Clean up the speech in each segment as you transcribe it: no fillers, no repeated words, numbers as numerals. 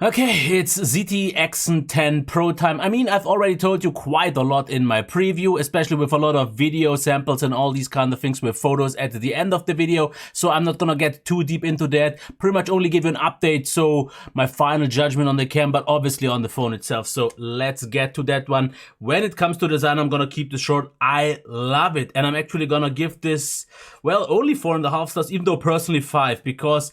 Okay, it's ZTE Axon 10 Pro time. I mean, I've already told you quite a lot in my preview, especially with a lot of video samples and all these kind of things with photos at the end of the video. So I'm not gonna get too deep into that. Pretty much only give you an update, so my final judgment on the cam, but obviously on the phone itself. So let's get to that one. When it comes to design, I'm gonna keep this short. I love it. And I'm actually gonna give this, well, only 4.5 stars, even though personally 5, because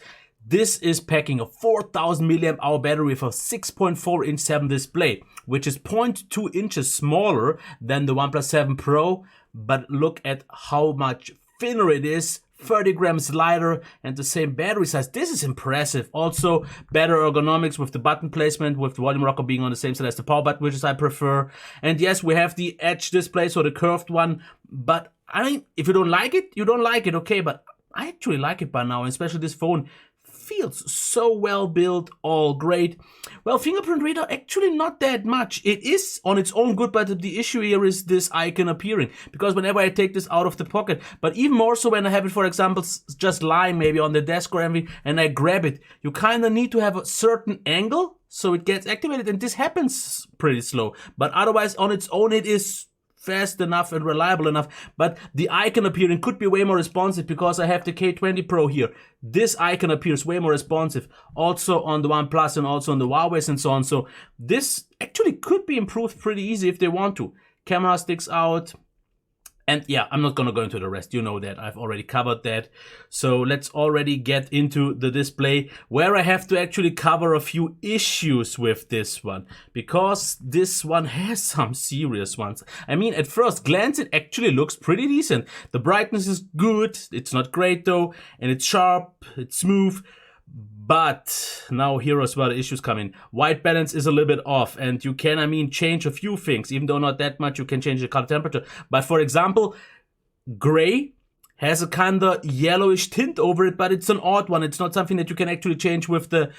this is packing a 4000 milliamp hour battery with a 6.4 inch 7 display, which is 0.2 inches smaller than the OnePlus 7 Pro. But look at how much thinner it is, 30 grams lighter, and the same battery size. This is impressive. Also, better ergonomics with the button placement, with the volume rocker being on the same side as the power button, which is I prefer. And yes, we have the edge display, so the curved one. But I mean, if you don't like it, you don't like it, okay? But I actually like it by now, especially this phone feels so well built, all great. Well, fingerprint reader, actually not that much. It is on its own good, but the issue here is this icon appearing. Because whenever I take this out of the pocket, but even more so when I have it, for example, just lying maybe on the desk or anything, and I grab it, you kind of need to have a certain angle so it gets activated, and this happens pretty slow. But otherwise, on its own, it is fast enough and reliable enough. But the icon appearing could be way more responsive because I have the K20 Pro here. This icon appears way more responsive also on the OnePlus and also on the Huawei's and so on. So this actually could be improved pretty easy if they want to. Camera sticks out. And yeah, I'm not gonna go into the rest. You know that. I've already covered that. So let's already get into the display, where I have to actually cover a few issues with this one, because this one has some serious ones. I mean, at first glance, it actually looks pretty decent. The brightness is good. It's not great though. And it's sharp, it's smooth. But now here is where the issues come in. White balance is a little bit off, and you can, I mean, change a few things, even though not that much. You can change the color temperature. But for example, gray has a kind of yellowish tint over it, but it's an odd one. It's not something that you can actually change with the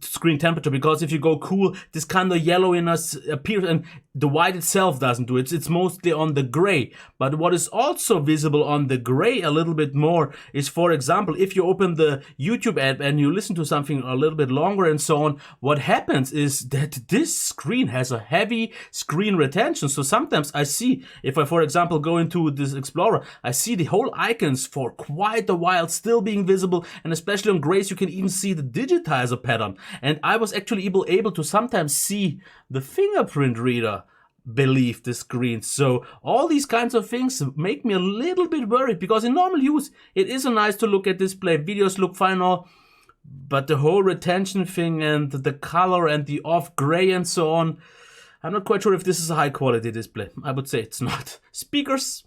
screen temperature, because if you go cool, this kind of yellowiness appears, and the white itself doesn't do it. It's mostly on the gray. But what is also visible on the gray a little bit more is, for example, if you open the YouTube app and you listen to something a little bit longer and so on, what happens is that this screen has a heavy screen retention. So sometimes I see, if I, for example, go into this Explorer, I see the whole icons for quite a while still being visible, and especially on grays you can even see the digitizer pattern. And I was actually able to sometimes see the fingerprint reader beneath the screen. So all these kinds of things make me a little bit worried, because in normal use it is a nice to look at display, videos look fine all, but the whole retention thing and the color and the off gray and so on, I'm not quite sure if this is a high quality display. I would say it's not. Speakers.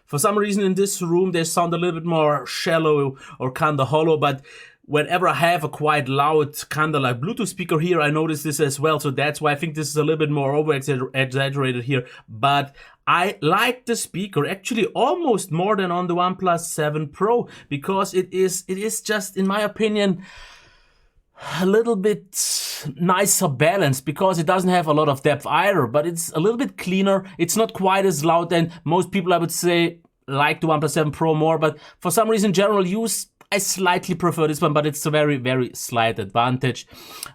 For some reason in this room they sound a little bit more shallow or kind of hollow, but whenever I have a quite loud kind of like Bluetooth speaker here, I notice this as well. So that's why I think this is a little bit more over exaggerated here. But I like the speaker actually almost more than on the OnePlus 7 Pro, because it is just, in my opinion, a little bit nicer balanced, because it doesn't have a lot of depth either, but it's a little bit cleaner. It's not quite as loud, and most people, I would say, like the OnePlus 7 Pro more, but for some reason, general use, I slightly prefer this one, but it's a very, very slight advantage.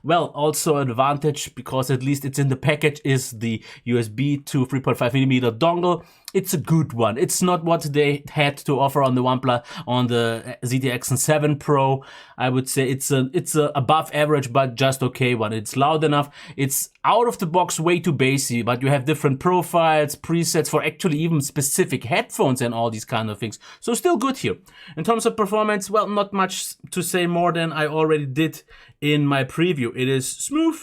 Well, also advantage, because at least it's in the package, is the USB to 3.5mm dongle. It's a good one. It's not what they had to offer on the OnePlus, on the ZTE Axon 7 Pro. I would say it's a above average, but just okay one. It's loud enough. It's out of the box way too bassy, but you have different profiles, presets for actually even specific headphones and all these kind of things. So still good here. In terms of performance, well, not much to say more than I already did in my preview. It is smooth.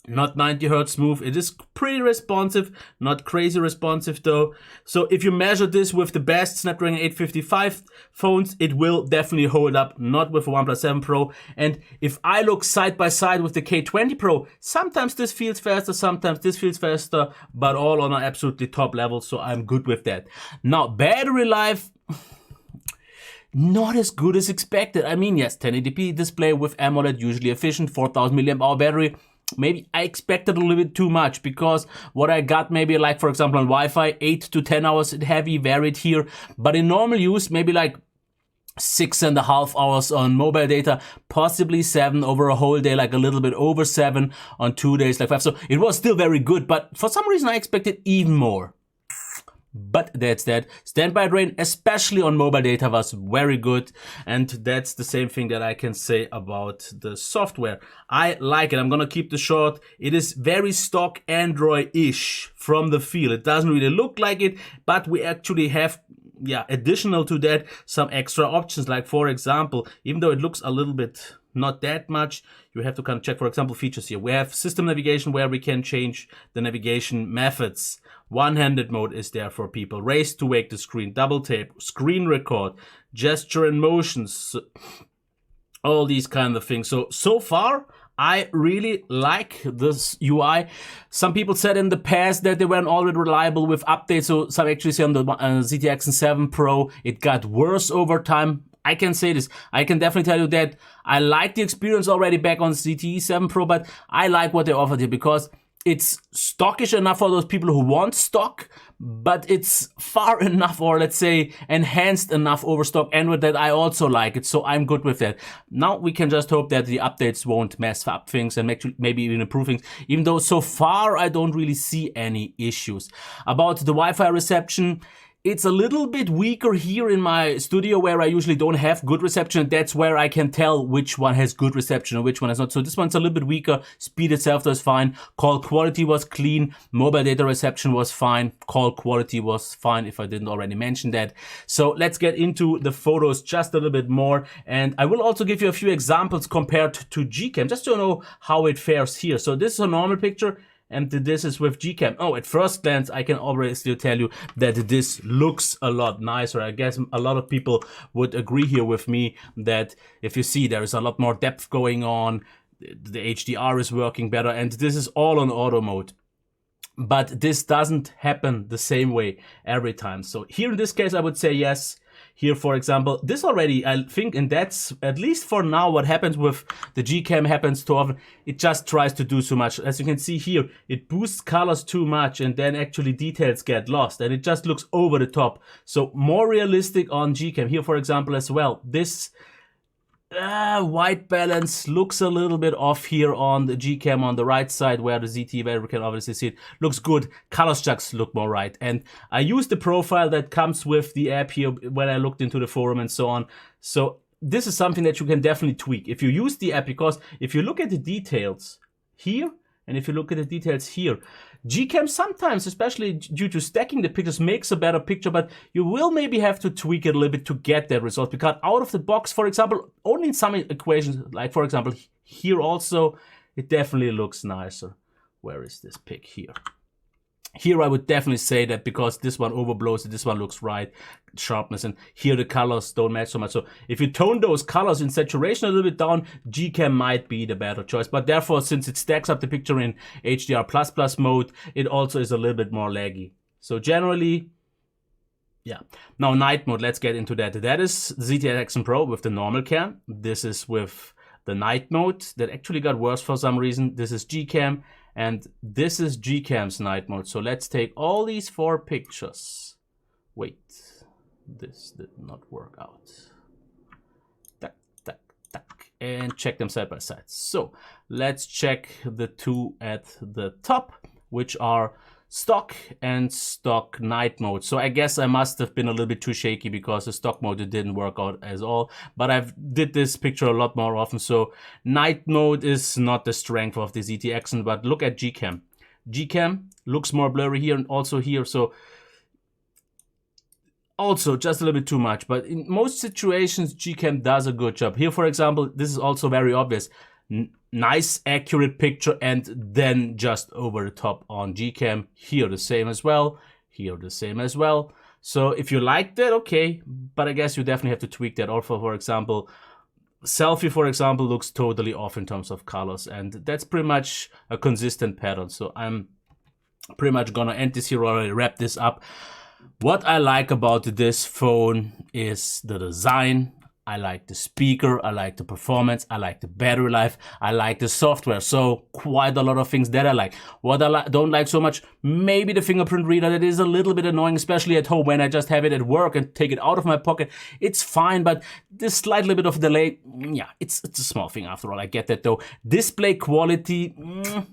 Not 90 Hz smooth. It is pretty responsive, not crazy responsive though. So if you measure this with the best Snapdragon 855 phones, it will definitely hold up, not with a OnePlus 7 Pro. And if I look side by side with the K20 Pro, sometimes this feels faster, sometimes this feels faster, but all on an absolutely top level, so I'm good with that. Now, battery life, not as good as expected. I mean, yes, 1080p display with AMOLED, usually efficient, 4000 mAh battery. maybe I expected a little bit too much, because what I got maybe like, for example, on Wi-Fi, 8 to 10 hours heavy, varied here. But in normal use, maybe like 6.5 hours on mobile data, possibly 7 over a whole day, like a little bit over 7 on 2 days, like 5. So it was still very good, but for some reason I expected even more. But that's that. Standby drain, especially on mobile data, was very good. And that's the same thing that I can say about the software. I like it. I'm gonna keep this short. It is very stock Android-ish from the feel. It doesn't really look like it, but we actually have, additional to that, some extra options. Like, for example, even though it looks a little bit not that much, you have to kind of check, for example, features here. We have system navigation, where we can change the navigation methods. One-handed mode is there for people. Raise to wake the screen, double tap, screen record, gesture and motions, all these kind of things. So far, I really like this UI. Some people said in the past that they weren't already reliable with updates. So some actually say on the ZTE Axon 7 Pro, it got worse over time. I can say this. I can definitely tell you that I like the experience already back on ZTE 7 Pro, but I like what they offered here, because it's stockish enough for those people who want stock, but it's far enough, or let's say enhanced enough over stock Android, that I also like it. So I'm good with that. Now we can just hope that the updates won't mess up things and maybe even improve things, even though so far I don't really see any issues. About the Wi-Fi reception, it's a little bit weaker here in my studio, where I usually don't have good reception. That's where I can tell which one has good reception and which one has not. So this one's a little bit weaker. Speed itself was fine. Call quality was clean. Mobile data reception was fine. Call quality was fine, if I didn't already mention that. So let's get into the photos just a little bit more. And I will also give you a few examples compared to Gcam, just to know how it fares here. So this is a normal picture, and this is with Gcam. Oh, at first glance, I can already still tell you that this looks a lot nicer. I guess a lot of people would agree here with me that if you see, there is a lot more depth going on, the HDR is working better, and this is all on auto mode. But this doesn't happen the same way every time. So here in this case, I would say yes. Here, for example, this already, I think, and that's, at least for now, what happens with the Gcam happens too often. It just tries to do so much. As you can see here, it boosts colors too much, and then actually details get lost, and it just looks over the top. So more realistic on Gcam. Here, for example, as well, this white balance looks a little bit off here on the Gcam on the right side, where the ZTE, where we can obviously see it, looks good. Color stacks look more right. And I used the profile that comes with the app here when I looked into the forum and so on. So this is something that you can definitely tweak if you use the app, because if you look at the details here, and if you look at the details here, Gcam sometimes, especially due to stacking the pictures, makes a better picture, but you will maybe have to tweak it a little bit to get that result, because out of the box, for example, only in some equations, like for example, here also, it definitely looks nicer. Where is this pic here? Here I would definitely say that, because this one overblows it, this one looks right, sharpness, and here the colors don't match so much. So if you tone those colors in saturation a little bit down, Gcam might be the better choice. But therefore, since it stacks up the picture in HDR++ mode, it also is a little bit more laggy. So generally, yeah. Now night mode, let's get into that. That is ZTE Axon Pro with the normal cam. This is with the night mode that actually got worse for some reason. This is Gcam. And this is Gcam's night mode. So let's take all these 4 pictures. Wait, this did not work out. Tack, tack, tack. And check them side by side. So let's check the 2 at the top, which are stock and stock night mode. So I guess I must have been a little bit too shaky, because the stock mode, it didn't work out as all. But I've did this picture a lot more often. So night mode is not the strength of the ZTE Axon, but look at Gcam. Gcam looks more blurry here and also here. So also just a little bit too much. But in most situations, Gcam does a good job. Here, for example, this is also very obvious. Nice accurate picture, and then just over the top on Gcam. Here the same as well, here the same as well. So if you like that, okay, but I guess you definitely have to tweak that. Also, for example, selfie, for example, looks totally off in terms of colors, and that's pretty much a consistent pattern. So I'm pretty much gonna end this here already, wrap this up. What I like about this phone is the design. I like the speaker, I like the performance, I like the battery life, I like the software. So quite a lot of things that I like. What I don't like so much, maybe the fingerprint reader. That is a little bit annoying, especially at home when I just have it at work and take it out of my pocket. It's fine, but this slightly bit of delay, yeah, it's a small thing after all. I get that though. Display quality,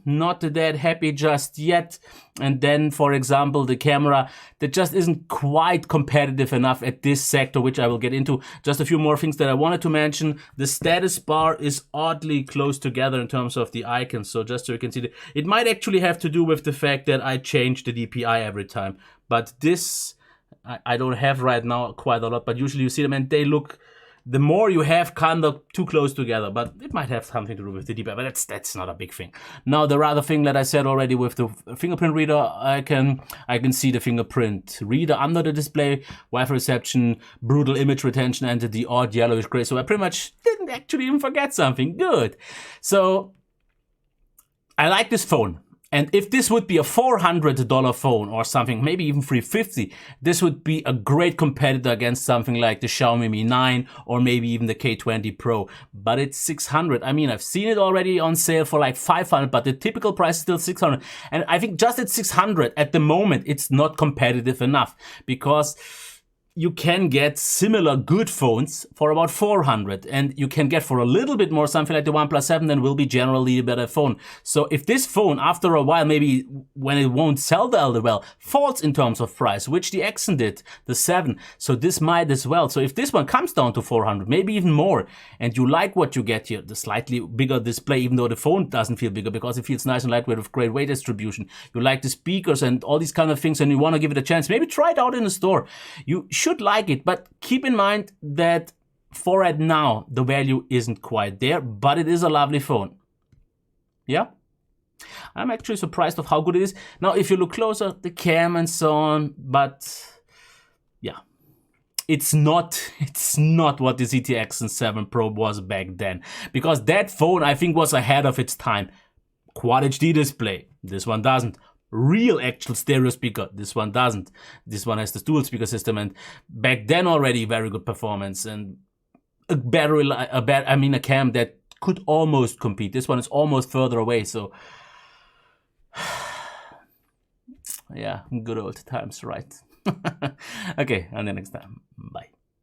not that happy just yet. And then, for example, the camera, that just isn't quite competitive enough at this sector, which I will get into. Just a few more things that I wanted to mention. The status bar is oddly close together in terms of the icons. So just so you can see that, it might actually have to do with the fact that I change the DPI every time. But this, I don't have right now quite a lot, but usually you see them and they look, the more you have, kind of too close together, but it might have something to do with the DPI, but that's not a big thing. Now, the other thing that I said already with the fingerprint reader, I can see the fingerprint reader under the display, Wi-Fi reception, brutal image retention, and the odd yellowish gray. So I pretty much didn't actually even forget something. Good. So I like this phone. And if this would be a $400 phone or something, maybe even $350, this would be a great competitor against something like the Xiaomi Mi 9 or maybe even the K20 Pro. But it's $600. I mean, I've seen it already on sale for like $500, but the typical price is still $600. And I think just at $600 at the moment, it's not competitive enough, because you can get similar good phones for about $400, and you can get for a little bit more something like the OnePlus 7, then will be generally a better phone. So if this phone, after a while, maybe when it won't sell that well, falls in terms of price, which the Axon did, the 7, so this might as well. So if this one comes down to $400, maybe even more, and you like what you get here, the slightly bigger display, even though the phone doesn't feel bigger because it feels nice and lightweight with great weight distribution, you like the speakers and all these kind of things, and you want to give it a chance, maybe try it out in a store. You should like it, but keep in mind that for right now the value isn't quite there, but it is a lovely phone. Yeah, I'm actually surprised of how good it is. Now if you look closer, the cam and so on, but yeah, it's not what the ZTE Axon 7 Pro was back then, because that phone I think was ahead of its time. Quad HD display, this one doesn't. Real actual stereo speaker, this one doesn't. This one has the dual speaker system, and back then already very good performance, and a battery, a cam that could almost compete. This one is almost further away, so yeah, good old times, right? Okay, until next time, bye.